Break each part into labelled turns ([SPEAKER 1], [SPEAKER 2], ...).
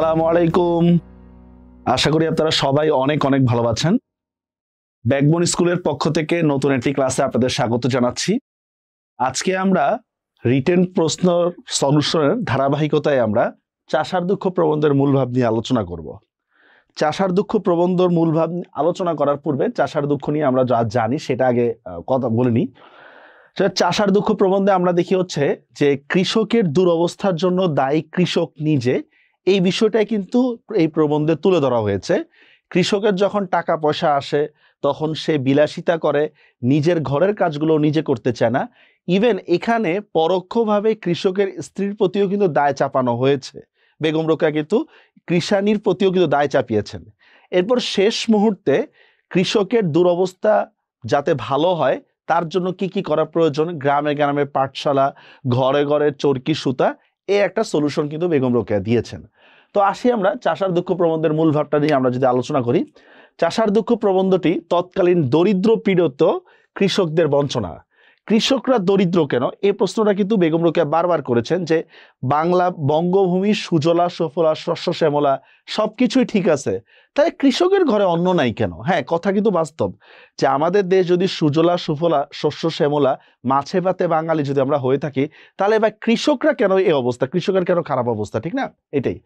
[SPEAKER 1] আসসালামু আলাইকুম। আশা করি আপনারা সবাই অনেক অনেক ভালো আছেন। ব্যাকবোন স্কুলের পক্ষ থেকে নতুন একটি ক্লাসে আপনাদের স্বাগত জানাচ্ছি। আজকে আমরা রিটেন প্রশ্ন সলিউশনের ধারাবাহিকতায় আমরা চাষার দুঃখ প্রবন্ধের মূল ভাব নিয়ে আলোচনা করব। চাষার দুঃখ প্রবন্ধর মূল ভাব আলোচনা করার পূর্বে চাষার দুঃখ নিয়ে আমরা যা জানি সেটা আগে কথা বলে নিই। চাষার দুঃখ প্রবন্ধে আমরা দেখি হচ্ছে যে কৃষকের দুরবস্থার জন্য দায়ী কৃষক নিজে, এই বিষয়টাই কিন্তু এই প্রবন্ধে তুলে ধরা হয়েছে। কৃষকের যখন টাকা পয়সা আসে তখন সে বিলাসিতা করে, নিজের ঘরের কাজগুলো নিজে করতে চায় না। ইভেন এখানে পরোক্ষভাবে কৃষকের স্ত্রীর প্রতিও কিন্তু দায় চাপানো হয়েছে। বেগম রোকেয়া কিন্তু কৃষাণীর প্রতিও কিন্তু দায় চাপিয়েছেন। এরপর শেষ মুহূর্তে কৃষকের দুরবস্থা যাতে ভালো হয় তার জন্য কি কি করা প্রয়োজন, গ্রামে গ্রামে পাঠশালা, ঘরে ঘরে চরকি সুতা, এই একটা সলিউশন কিন্তু বেগম রোকেয়া দিয়েছেন। তো আসি আমরা চাষার দুঃখ প্রবন্ধের মূল ভাবটা নিয়ে আমরা যদি আলোচনা করি। চাষার দুঃখ প্রবন্ধটি তৎকালীন দরিদ্র পীড়িত কৃষকদের বঞ্চনা। কৃষকরা দরিদ্র কেন, এই প্রশ্নটা কিন্তু বেগম রোকেয়া বারবার করেছেন যে বাংলা বঙ্গভূমি সুজলা সুফলা শস্য শ্যামলা সবকিছুই ঠিক আছে, তাই কৃষকের ঘরে অন্ন নাই কেন? হ্যাঁ, কথা কিন্তু বাস্তব যে আমাদের দেশ যদি সুজলা সুফলা শস্য শ্যামলা মাছে ভাতে বাঙালি যদি আমরা হয়ে থাকি, তাহলে এবার কৃষকরা কেন এই অবস্থা, কৃষকের কেন খারাপ অবস্থা, ঠিক না? এটাই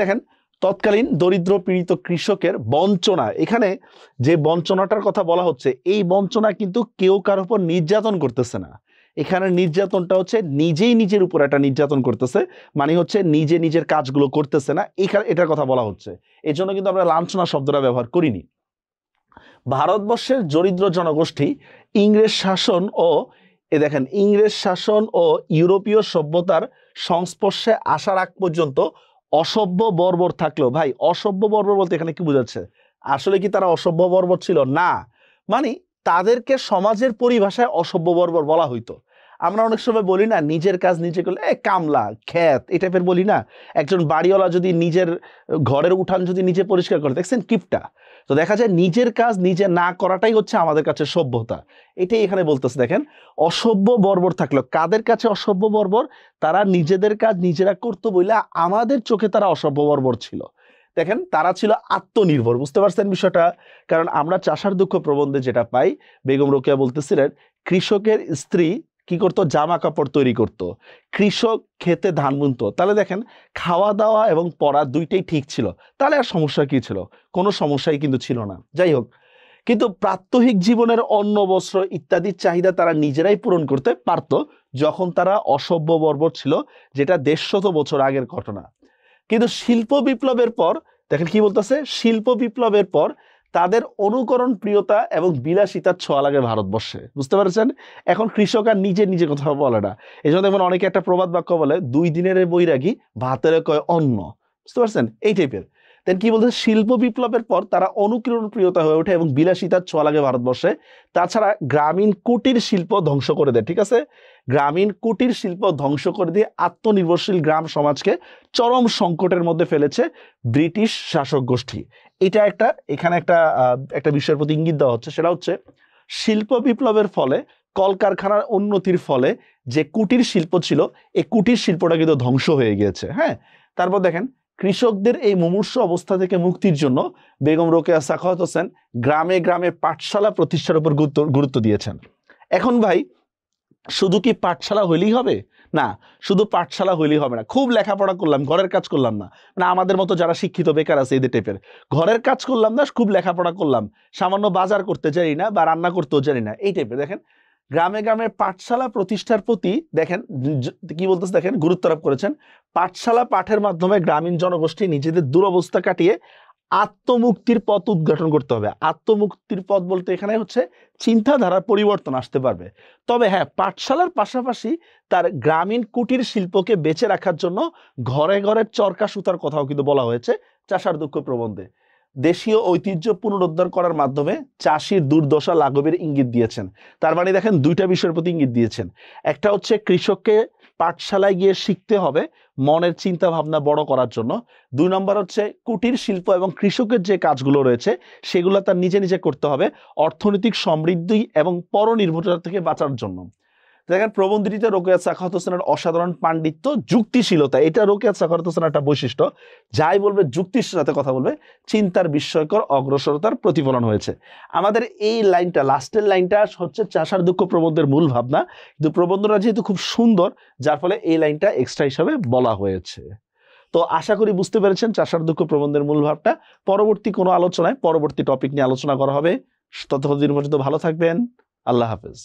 [SPEAKER 1] দেখেন তৎকালীন দরিদ্র পীড়িত কৃষকের বঞ্চনা। এখানে যে বঞ্চনাটার কথা বলা হচ্ছে, এই বঞ্চনা কিন্তু কেউ কারোর উপর নির্যাতন করতেছে না। এখানে নির্যাতনটা হচ্ছে নিজেই নিজের উপর একটা নির্যাতন করতেছে, মানে হচ্ছে নিজে নিজের কাজগুলো করতেছে না, এখানে এটার কথা বলা হচ্ছে। এই জন্য কিন্তু আমরা লাঞ্ছনা শব্দটা ব্যবহার করিনি। ভারতবর্ষের দরিদ্র জনগোষ্ঠী ইংরেজ শাসন ও দেখেন ইংরেজ শাসন ও ইউরোপীয় সভ্যতার সংস্পর্শে আসার আগ পর্যন্ত অসভ্য বর্বর থাকলেও, ভাই অসভ্য বর্বর বলতে এখানে কি বোঝাচ্ছে? আসলে কি তারা অসভ্য বর্বর ছিল? না, মানে তাদেরকে সমাজের পরিভাষায় অসভ্য বর্বর বলা হইতো। আমরা অনেক সময় বলি না, নিজের কাজ নিজে করলে কামলা খ্যাত, এই টাইপের বলি না। একজন বাড়িওয়ালা যদি নিজের ঘরের উঠান যদি নিজে পরিষ্কার করে, দেখছেন কিপটা। তো দেখা যায় নিজের কাজ নিজে না করাটাই হচ্ছে আমাদের কাছে সভ্যতা। এটাই এখানে বলতেছে। দেখেন অসভ্য বর্বর থাকলো, কাদের কাছে অসভ্য বর্বর? তারা নিজেদের কাজ নিজেরা করতো বলে আমাদের চোখে তারা অসভ্য বর্বর ছিল। দেখেন তারা ছিল আত্মনির্ভর, বুঝতে পারছেন বিষয়টা? কারণ আমরা চাষার দুঃখ প্রবন্ধে যেটা পাই, বেগম রোকেয়া বলতেছিলেন কৃষকের স্ত্রী কি করতো? জামা কাপড় তৈরি করত, কৃষক খেতে ধান বুনতো। তাহলে দেখেন খাওয়া দাওয়া এবং পড়া দুইটাই ঠিক ছিল, তাহলে আর সমস্যা কি ছিল? কোনো সমস্যাই কিন্তু ছিল না। যাই হোক, কিন্তু প্রাত্যহিক জীবনের অন্ন বস্ত্র ইত্যাদির চাহিদা তারা নিজেরাই পূরণ করতে পারত যখন তারা অসভ্য বর্বর ছিল, যেটা 150 বছর আগের ঘটনা। কিন্তু শিল্প বিপ্লবের পর দেখেন কি বলতেছে, শিল্প বিপ্লবের পর তাদের অনুকরণ প্রিয়তা এবং বিলাসিতার ছোঁয়া লাগে ভারতবর্ষে, বুঝতে পারছেন? এখন কৃষক আর নিজে নিজে কথা বলে না। এই জন্য দেখবেন অনেকে একটা প্রবাদ বাক্য বলে, 2 দিনের বৈরাগী ভাতের কয় অন্ন, বুঝতে পারছেন? এই টাইপের। দেন কি বলতে, শিল্প বিপ্লবের পর তারা অনুকরণ প্রিয়তা হয়ে ওঠে এবং বিলাসিতার ছোঁয়া লাগে ভারতবর্ষে। তাছাড়া গ্রামীণ কুটির শিল্প ধ্বংস করে দেয়, ঠিক আছে? গ্রামীণ কুটির শিল্প ধ্বংস করে দিয়ে আত্মনির্ভরশীল গ্রাম সমাজকে চরম সংকটের মধ্যে ফেলেছে ব্রিটিশ শাসক গোষ্ঠী। এটা এখানে একটা বিষয়ের প্রতি ইঙ্গিত দেওয়া হচ্ছে, সেটা হচ্ছে শিল্প বিপ্লবের ফলে কলকারখানার উন্নতির ফলে যে কুটির শিল্প ছিল, এই কুটির শিল্পটা কিন্তু ধ্বংস হয়ে গিয়েছে। হ্যাঁ, তারপর দেখেন কৃষকদের এই মুমূর্ষু অবস্থা থেকে মুক্তির জন্য বেগম রোকেয়া সাখাওয়াত হোসেন গ্রামে গ্রামে পাঠশালা প্রতিষ্ঠার উপর গুরুত্ব দিয়েছেন। এখন ভাই শুধু কি পাঠশালা হইলেই হবে? না, শুধু পাঠশালা হইলেই হবে না। খুব লেখাপড়া করলাম, ঘরের কাজ করলাম না, মানে আমাদের মতো যারা শিক্ষিত বেকার আছে এদের টাইপের, ঘরের কাজ করলাম না, খুব লেখাপড়া করলাম, সামান্য বাজার করতে জানি না বা রান্না করতেও জানি না, এই টাইপের। দেখেন গ্রামে গ্রামে পাঠশালা প্রতিষ্ঠার প্রতি দেখেন কি বলতেছে, দেখেন গুরুত্ব আরোপ করেছেন। পাঠশালা পাঠের মাধ্যমে গ্রামীণ জনগোষ্ঠী নিজেদের দুরবস্থা কাটিয়ে আত্মমুক্তির পথ উদ্ঘাটন করতে হবে। আত্মমুক্তির পথ বলতে এখানে হচ্ছে চিন্তাধারার পরিবর্তন আসতে পারবে। তবে হ্যাঁ, পাঠশালার পাশাপাশি তার গ্রামীণ কুটির শিল্পকে বেঁচে রাখার জন্য ঘরে ঘরে চরকা সুতার কথাও কিন্তু বলা হয়েছে চাষার দুঃখ প্রবন্ধে। দেশীয় ঐতিহ্য পুনরুদ্ধার করার মাধ্যমে চাষির দুর্দশা লাঘবের ইঙ্গিত দিয়েছেন। তার মানে দেখেন দুইটা বিষয়ের প্রতি ইঙ্গিত দিয়েছেন। একটা হচ্ছে কৃষককে পাঠশালায় গিয়ে শিখতে হবে মনের চিন্তা ভাবনা বড় করার জন্য। 2 নম্বর হচ্ছে কুটির শিল্প এবং কৃষকের যে কাজগুলো রয়েছে সেগুলো তার নিজে নিজে করতে হবে অর্থনৈতিক সমৃদ্ধি এবং পরনির্ভরতা থেকে বাঁচার জন্য। দেখেন প্রবন্ধটিতে রোকেয়াত সাখাওয়াত হোসেনের অসাধারণ পাণ্ডিত্য, যুক্তিশীলতা, এটা রোকেয়াত সাখাওয়াত হোসেনের একটা বৈশিষ্ট্য। যাই বলবে যুক্তির সাথে কথা বলবে, চিন্তার বিস্ময়কর অগ্রসরতার প্রতিফলন হয়েছে। আমাদের এই লাইনটা, লাস্টের লাইনটা হচ্ছে চাষার দুঃখ প্রবন্ধের মূল ভাবনা, কিন্তু প্রবন্ধটা যেহেতু খুব সুন্দর, যার ফলে এই লাইনটা এক্সট্রা হিসাবে বলা হয়েছে। তো আশা করি বুঝতে পেরেছেন চাষার দুঃখ প্রবন্ধের মূল ভাবটা। পরবর্তী কোনো আলোচনায় পরবর্তী টপিক নিয়ে আলোচনা করা হবে। ততক্ষণ দিন পর্যন্ত ভালো থাকবেন। আল্লাহ হাফেজ।